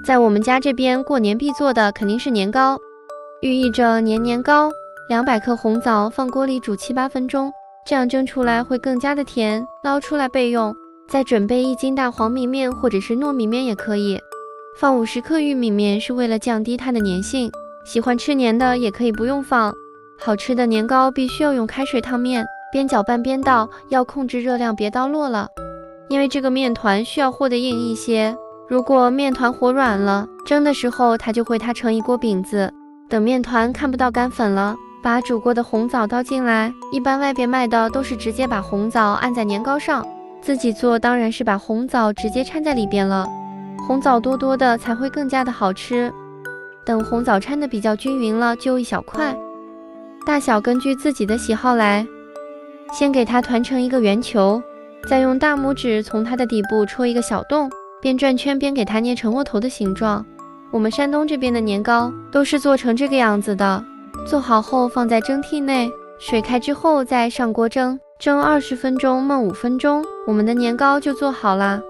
在我们家这边过年必做的肯定是年糕，寓意着年年高。200克红枣放锅里煮7、8分钟，这样蒸出来会更加的甜，捞出来备用。再准备1斤大黄米面或者是糯米面也可以，放50克玉米面是为了降低它的粘性，喜欢吃黏的也可以不用放。好吃的年糕必须要用开水烫面，边搅拌边倒，要控制热量别倒落了，因为这个面团需要和得硬一些，如果面团和软了，蒸的时候它就会塌成一锅饼子。等面团看不到干粉了，把煮过的红枣倒进来，一般外边卖的都是直接把红枣按在年糕上，自己做当然是把红枣直接掺在里边了，红枣多多的才会更加的好吃。等红枣掺的比较均匀了，就一小块，大小根据自己的喜好来。先给它团成一个圆球，再用大拇指从它的底部戳一个小洞，边转圈边给它捏成窝头的形状。我们山东这边的年糕都是做成这个样子的。做好后放在蒸屉内，水开之后再上锅蒸，蒸20分钟焖5分钟，我们的年糕就做好啦。